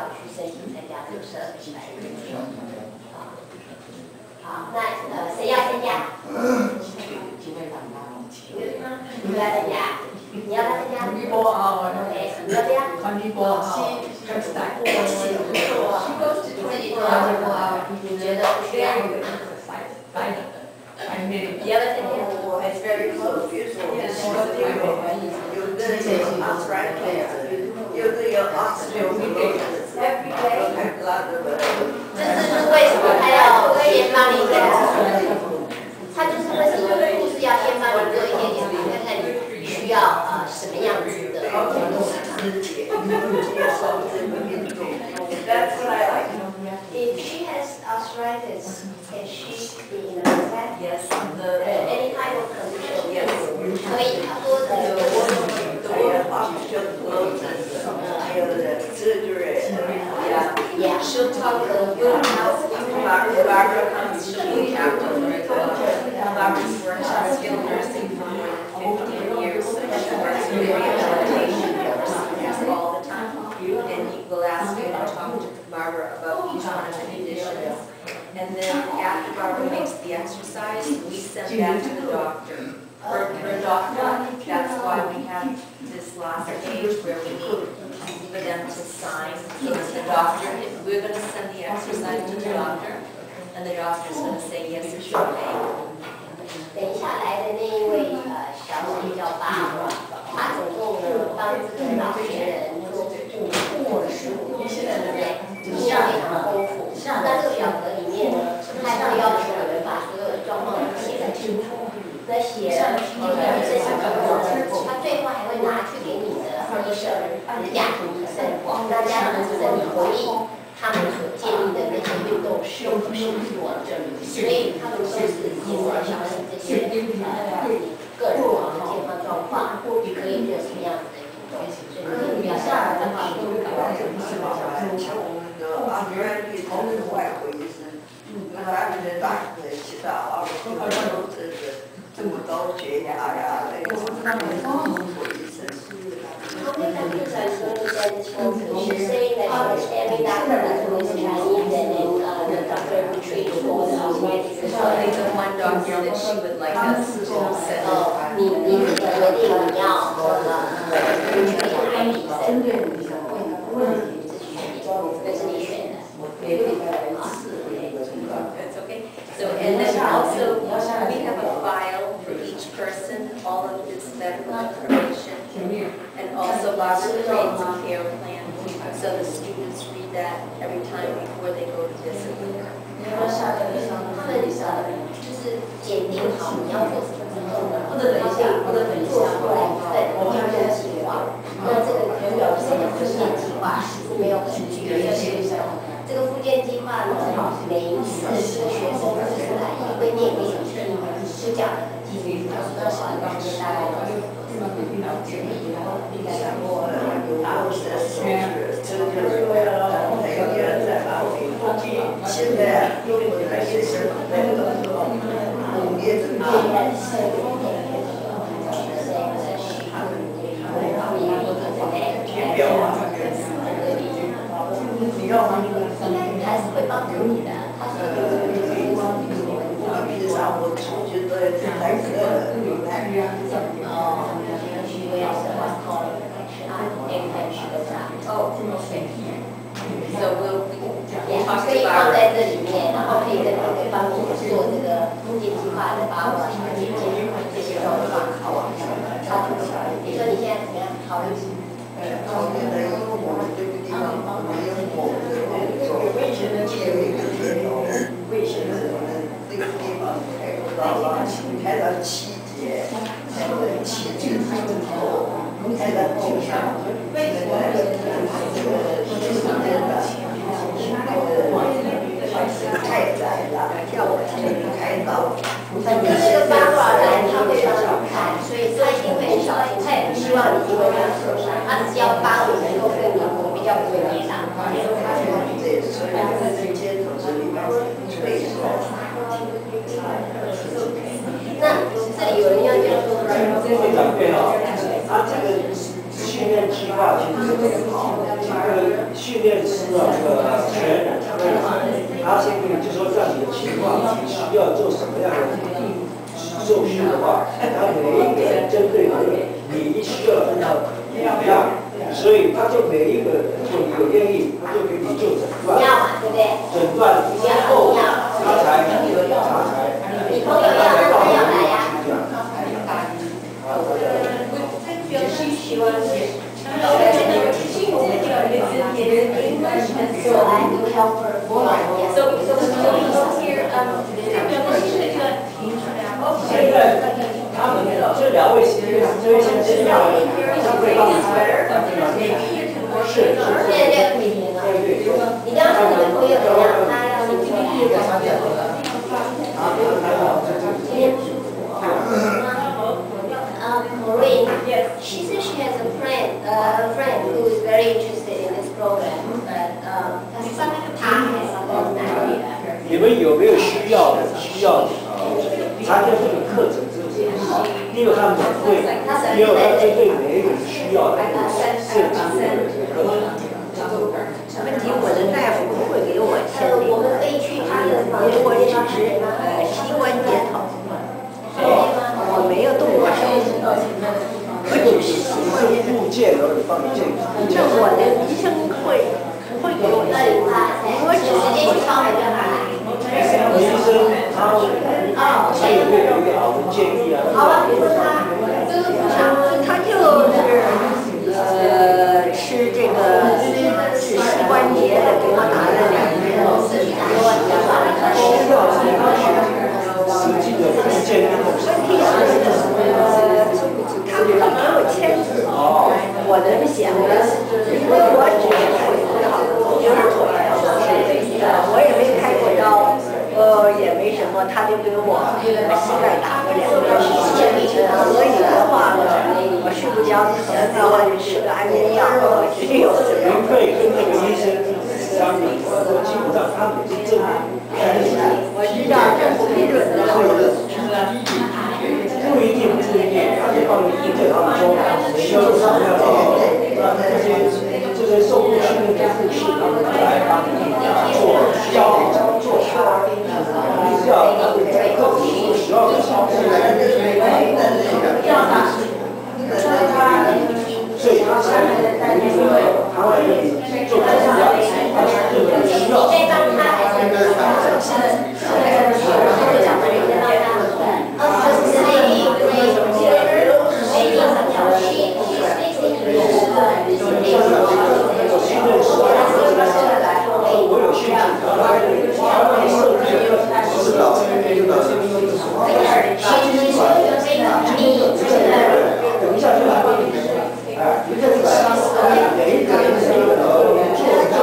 要去申请参加这个社会来研究。好，那谁要参加？几位长大？你要参加？你要参加？OK， 你要这样。你觉得不需要？你要不要参加？It's very close. 有 oxygen every day. 这是为什么他要先帮你他就是为什么护士要先帮你做一点点，看看你需要什么样子的运动。That's what I like. If she has arthritis, can she be in a wheelchair? Yes. Any kind of condition? Yes. 可以，他说Yeah, she'll talk a good house. Barbara comes to the after Barbara's worked on skilled nursing for more than 15 years, so she works with rehabilitation nurses all the time. And he will ask you to talk to Barbara about each one of the conditions. And then after Barbara makes the exercise, we send that to the doctor. Her doctor, that's why we have this last page where we need for them to sign. So the doctor, we're going to send the exercise to the doctor, and the doctor's going to say yes, it's okay. 等一下来的那一位小姐叫巴巴，她总共呢帮这个老年人做护理15年，对不对？经验非常丰富。那这个表格里面呢，它要要求我们把所有的状况写得清楚。那写了这些情况呢，他最后还会拿去给你的医生、家庭医生，让家庭医生同意他们所建议的那些运动是不是做的，所以他们都是也是在详细这些个人的健康状况，你可以做什么样子的运动，所以你要下来的话，就会搞到什么情况。像我们的阿米尔利他是外国医生，那他们的大夫其他都是这么高血压呀，那个中国医生。How many doctors are going to send this home to? She's saying that she was every doctor that's always Chinese and then the doctor who treats for the arthritis. So I think the one doctor that she would like us to send. 你自己决定你要去哪里医生，这是你选的。That's okay. So and then also we have a file for each person, all of this medical information, and also Barbara creates a care plan, so the students read that every time before they go to visit with her. 他们就是检定好你要做什么之后呢，他会做出来一份运动计划。那这个原表是的复健计划是没有很具体的学生。这个复健计划呢，每一次这个学生就是来也会念给你听，就讲的很清楚，那小孩大概现在用的那些是那个叶子填表啊，你要吗？还是会帮助你的。平常我出去都要来个牛奶。So we'll 可以放在这里面，然后可以跟他们帮你做这个复健计划的把握这些状况。你说你现在怎么样？考虑？考虑的，因为我们这个地方没有我们的卫生的界有一个地方，卫生的那个地方开到7节，开到7节之后，开到9上，为什么太窄了，要我开到。反正这个八卦来，他会帮你看，所以他一定会很小心，他也不希望你因为他受伤，他只要帮你能够跟你比较不会跌倒。所以直接从这里面退出来。那这里有人要这样说吗？他这个训练计划划其实是很好。这个训练师啊，这个全人，他先给你就说让你的情况，你需要做什么样的受训的话，他每一个人针对你需要的不一样，所以他就每一个如果你有愿意，他就给你做诊断，诊断之后他才你朋友要，那他要来呀。现在他们这两位先生，这位先生要他会帮你是，对，你刚刚说你的朋友怎么样？他要你今天Maureen, she says she has a friend who is very interested in this program, but 你们有没有需要参加这个课程？是不是？第一个他免费，第二个他针对每一个人需要的设计课程。问题我的大夫不会给我签那我们个，可以去他的房间，因为我是膝关节疼，我没有动过手，我只是膝关节疼。附件而已，帮你建。这我的医生会不会给我签？我只是直接去敲门就好了。医生他有没有一个好的建议啊？比如说他就是吃这个治膝关节的，给我拿了2支，实际的附件运动问题是他不能给我签字，我能写吗？因为我只是腿不好，就是腿，我也没开过刀。也没什么，他就给我膝盖打个2针，所以的话呢，我睡不着疼的话就吃个安眠药，我只有什么。您可以跟那个医生商量，基本上他们是正我知道政府批准的。不一定，他就帮你意见，他们说你需要什么样的，这些受过训练的护士，他们来帮你做教做法。你要克服12个小时，所以他才他会给你做怎么样，他是这个需要。我有兴趣，是的，等一下就来，哎，一个就来，每一个人做做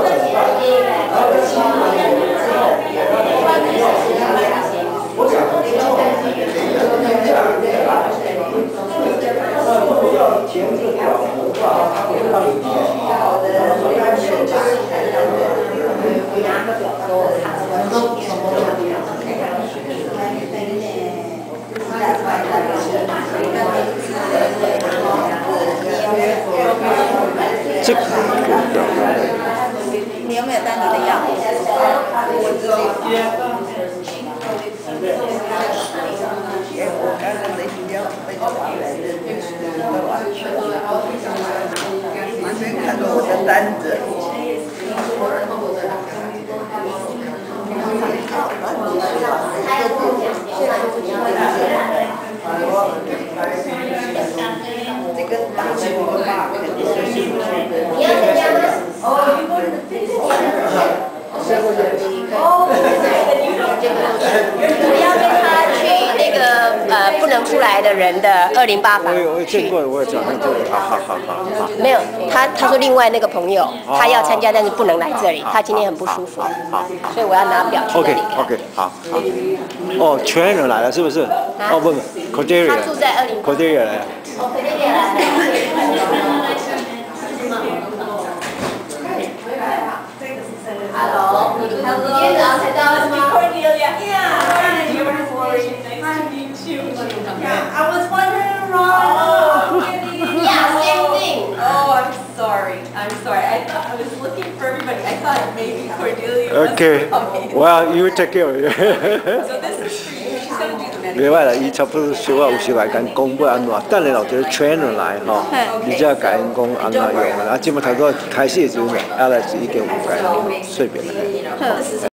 怎么办？我讲的之后，这样如果要填这个表格的话，他会让你填。这个你有没有带你的药？我刚刚没听见，没听完来的，医生看到我的单子。这个大的我爸肯定是辛苦的。你要参加吗？我要跟他去那个不能出来的人的208房。我有见过，我有讲这个，好。没有，他说另外那个朋友他要参加，但是不能来这里，他今天很不舒服。好，所以我要拿表去那里。 OK， 好。哦，全人来了是不是？哦不 ，Cordelia。他住在Cordelia 来了。哦，Cordelia 来了。Hello， 你今天早上才到是吗 Cordelia. Yeah. Beautiful. Nice to meet you. Yeah, I was wondering around. Yeah, same thing. Oh, I'm sorry. everybody. I thought maybe Cordelia was Okay. coming. Well, you take care of it. So this is for you. She's gonna do the medication. 另外啦，伊差不多小可有时来讲讲要安怎，等下落一个 trainer 来吼，你才甲因讲安怎用啊。啊，即摆头拄开始的时阵，啊来是已经有甲因说明了。